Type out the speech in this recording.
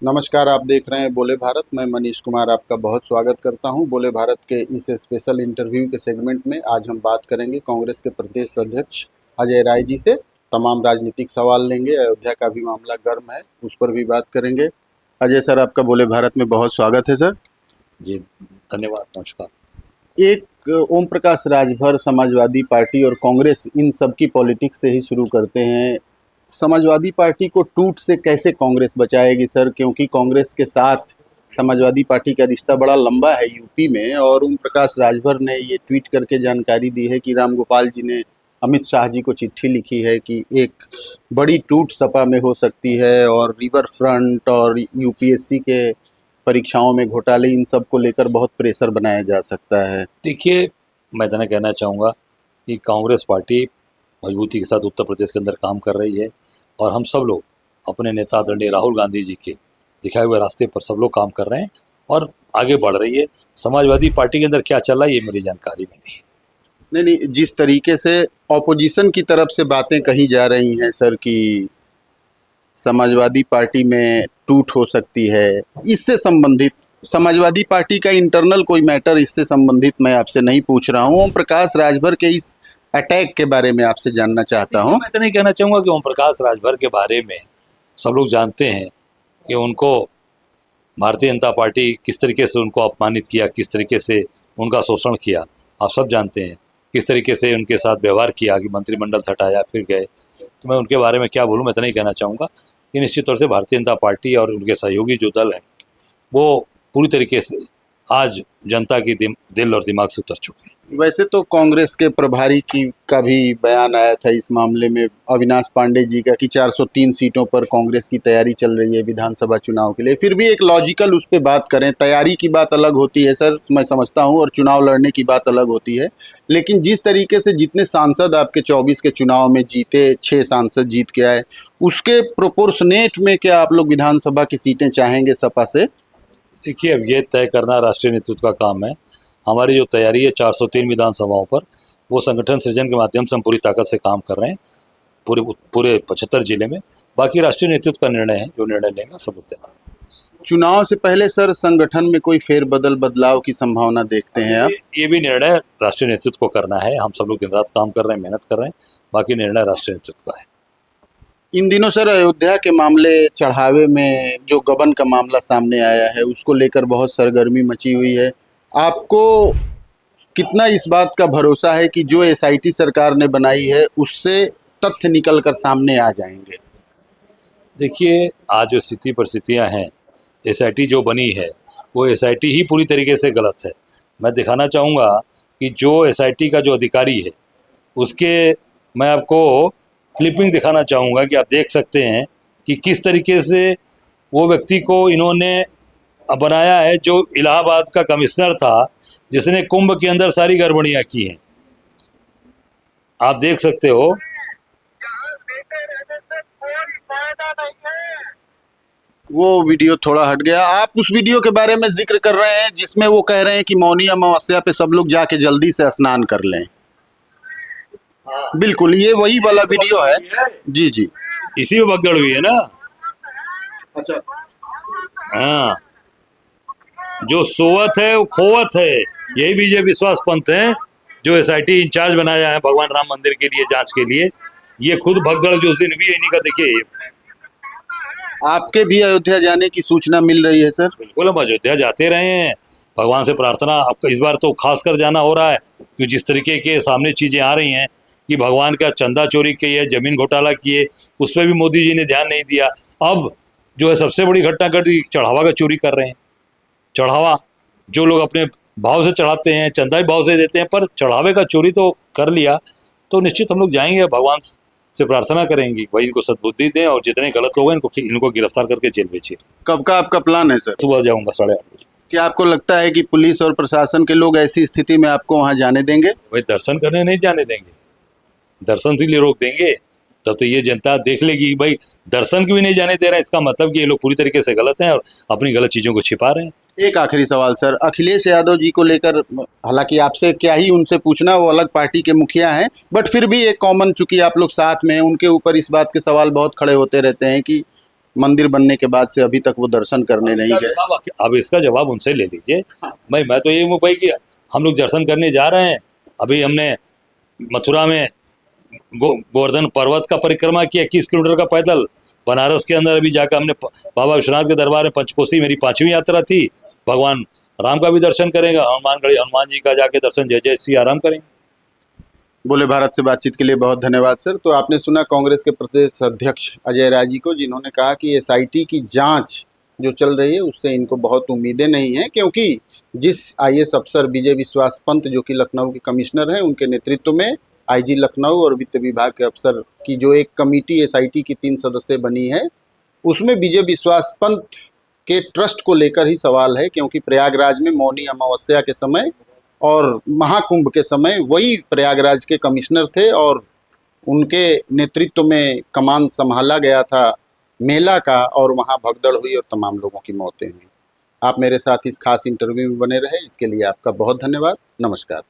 नमस्कार, आप देख रहे हैं बोले भारत। मैं मनीष कुमार आपका बहुत स्वागत करता हूं। बोले भारत के इस स्पेशल इंटरव्यू के सेगमेंट में आज हम बात करेंगे कांग्रेस के प्रदेश अध्यक्ष अजय राय जी से। तमाम राजनीतिक सवाल लेंगे। अयोध्या का भी मामला गर्म है, उस पर भी बात करेंगे। अजय सर, आपका बोले भारत में बहुत स्वागत है सर। जी धन्यवाद, नमस्कार। एक ओम प्रकाश राजभर, समाजवादी पार्टी और कांग्रेस, इन सब की पॉलिटिक्स से ही शुरू करते हैं। समाजवादी पार्टी को टूट से कैसे कांग्रेस बचाएगी सर? क्योंकि कांग्रेस के साथ समाजवादी पार्टी का रिश्ता बड़ा लंबा है यूपी में। और ओम प्रकाश राजभर ने ये ट्वीट करके जानकारी दी है कि राम गोपाल जी ने अमित शाह जी को चिट्ठी लिखी है कि एक बड़ी टूट सपा में हो सकती है और रिवर फ्रंट और यूपीएससी के परीक्षाओं में घोटाले, इन सब को लेकर बहुत प्रेशर बनाया जा सकता है। देखिए, मैं इतना कहना चाहूँगा कि कांग्रेस पार्टी मजबूती के साथ उत्तर प्रदेश के अंदर काम कर रही है और हम सब लोग अपने नेता आदरणीय राहुल गांधी जी के दिखाए हुए रास्ते पर सब लोग काम कर रहे हैं और आगे बढ़ रही है। समाजवादी पार्टी के अंदर क्या चल रहा है ये मेरी जानकारी में नहीं है। नहीं, जिस तरीके से ऑपोजिशन की तरफ से बातें कही जा रही हैं सर कि समाजवादी पार्टी में टूट हो सकती है, इससे संबंधित समाजवादी पार्टी का इंटरनल कोई मैटर, इससे संबंधित मैं आपसे नहीं पूछ रहा हूँ। ओम प्रकाश राजभर के इस अटैक के बारे में आपसे जानना चाहता हूँ। मैं तो नहीं कहना चाहूँगा कि ओम प्रकाश राजभर के बारे में सब लोग जानते हैं कि उनको भारतीय जनता पार्टी किस तरीके से उनको अपमानित किया, किस तरीके से उनका शोषण किया, आप सब जानते हैं। किस तरीके से उनके साथ व्यवहार किया कि मंत्रिमंडल से हटाया फिर गए। तो मैं उनके बारे में क्या बोलूँ, मैं तो नहीं कहना चाहूँगा कि निश्चित तौर से भारतीय जनता पार्टी और उनके सहयोगी जो दल हैं वो पूरी तरीके से आज जनता की दिल और दिमाग से उतर चुके हैं। वैसे तो कांग्रेस के प्रभारी का भी बयान आया था इस मामले में, अविनाश पांडे जी का, कि 403 सीटों पर कांग्रेस की तैयारी चल रही है विधानसभा चुनाव के लिए। फिर भी एक लॉजिकल उस पर बात करें, तैयारी की बात अलग होती है सर, मैं समझता हूं, और चुनाव लड़ने की बात अलग होती है। लेकिन जिस तरीके से जितने सांसद आपके 24 के चुनाव में जीते, 6 सांसद जीत के आए, उसके प्रोपोर्शनेट में क्या आप लोग विधानसभा की सीटें चाहेंगे सपा से? देखिए, अब ये तय करना राष्ट्रीय नेतृत्व का काम है। हमारी जो तैयारी है 403 विधानसभाओं पर, वो संगठन सृजन के माध्यम से हम पूरी ताकत से काम कर रहे हैं पूरे 75 जिले में। बाकी राष्ट्रीय नेतृत्व का निर्णय है, जो निर्णय लेंगे सब लोग तैयार हैं। चुनाव से पहले सर संगठन में कोई बदलाव की संभावना देखते हैं आप? ये भी निर्णय राष्ट्रीय नेतृत्व को करना है। हम सब लोग दिन रात काम कर रहे हैं, मेहनत कर रहे हैं। बाकी निर्णय राष्ट्रीय नेतृत्व का है। इन दिनों सर अयोध्या के मामले, चढ़ावे में जो गबन का मामला सामने आया है, उसको लेकर बहुत सरगर्मी मची हुई है। आपको कितना इस बात का भरोसा है कि जो एसआईटी सरकार ने बनाई है उससे तथ्य निकल कर सामने आ जाएंगे? देखिए, आज जो स्थिति परिस्थितियाँ हैं, एसआईटी जो बनी है वो एसआईटी ही पूरी तरीके से गलत है। मैं दिखाना चाहूँगा कि जो एसआईटी का जो अधिकारी है उसके, मैं आपको क्लिपिंग दिखाना चाहूँगा कि आप देख सकते हैं कि किस तरीके से वो व्यक्ति को इन्होंने बनाया है, जो इलाहाबाद का कमिश्नर था, जिसने कुंभ के अंदर सारी गड़बड़ियाँ की हैं। आप देख सकते हो। वो वीडियो थोड़ा हट गया। आप उस वीडियो के बारे में जिक्र कर रहे हैं जिसमें वो कह रहे हैं कि मौनी अमावस्या पे सब लोग जाके जल्दी से स्नान कर लें? बिल्कुल, ये वही वाला वीडियो है। जी जी, इसी में भगदड़ हुई है ना। अच्छा, हाँ, जो सोवत है वो खोवत है। यही विजय विश्वास पंत है जो एसआईटी इंचार्ज बनाया है भगवान राम मंदिर के लिए, जांच के लिए। ये खुद भगदड़ जो उस दिन हुई है इन्हीं का। देखिए, आपके भी अयोध्या जाने की सूचना मिल रही है सर? बिल्कुल, हम अयोध्या जाते रहे हैं, भगवान से प्रार्थना। आपका इस बार तो खासकर जाना हो रहा है क्योंकि जिस तरीके के सामने चीज़ें आ रही हैं कि भगवान का चंदा चोरी किए, जमीन घोटाला किए, उस पर भी मोदी जी ने ध्यान नहीं दिया। अब जो है सबसे बड़ी घटना कर दी, चढ़ावा का चोरी कर रहे हैं। चढ़ावा जो लोग अपने भाव से चढ़ाते हैं, चंदा भी भाव से देते हैं, पर चढ़ावे का चोरी तो कर लिया। तो निश्चित हम लोग जाएंगे, भगवान से प्रार्थना करेंगे भाई इनको सद्बुद्धि दें और जितने गलत लोग हैं इनको गिरफ्तार करके जेल भेजिए। कब का आपका प्लान है सर? सुबह जाऊंगा 8:30 बजे। क्या आपको लगता है कि पुलिस और प्रशासन के लोग ऐसी स्थिति में आपको वहां जाने देंगे? भाई दर्शन करने नहीं जाने देंगे, दर्शन के लिए रोक देंगे तब तो ये जनता देख लेगी। भाई दर्शन की भी नहीं जाने दे रहे हैं, इसका मतलब कि ये लोग पूरी तरीके से गलत हैं और अपनी गलत चीज़ों को छिपा रहे हैं। एक आखिरी सवाल सर, अखिलेश यादव जी को लेकर, हालांकि आपसे क्या ही उनसे पूछना, वो अलग पार्टी के मुखिया हैं, बट फिर भी एक कॉमन, चूंकि आप लोग साथ में हैं, उनके ऊपर इस बात के सवाल बहुत खड़े होते रहते हैं कि मंदिर बनने के बाद से अभी तक वो दर्शन करने नहीं गए। अब इसका जवाब उनसे ले लीजिए। मैं तो ये हूँ भाई कि हम लोग दर्शन करने जा रहे हैं। अभी हमने मथुरा में गोवर्धन पर्वत का परिक्रमा किया 21 किलोमीटर का पैदल। बनारस के अंदर अभी जाकर हमने बाबा विश्वनाथ के दरबार में पंचकोसी मेरी 5वीं यात्रा थी। भगवान राम का भी दर्शन करेंगे, हनुमान जी का जाके दर्शन जय जय श्री राम करेंगे। बोले भारत से बातचीत के लिए बहुत धन्यवाद सर। तो आपने सुना कांग्रेस के प्रदेश अध्यक्ष अजय राय जी को, जिन्होंने कहा कि एसआईटी की जांच जो चल रही है उससे इनको बहुत उम्मीदें नहीं हैं, क्योंकि जिस आईएएस अफसर विजय विश्वास पंत जो कि लखनऊ के कमिश्नर हैं, उनके नेतृत्व में आईजी लखनऊ और वित्त विभाग के अफसर की जो एक कमेटी एसआईटी की 3 सदस्य बनी है, उसमें विजय विश्वास पंत के ट्रस्ट को लेकर ही सवाल है। क्योंकि प्रयागराज में मौनी अमावस्या के समय और महाकुंभ के समय वही प्रयागराज के कमिश्नर थे और उनके नेतृत्व में कमान संभाला गया था मेला का, और वहाँ भगदड़ हुई और तमाम लोगों की मौतें हुई। आप मेरे साथ इस खास इंटरव्यू में बने रहे, इसके लिए आपका बहुत धन्यवाद। नमस्कार।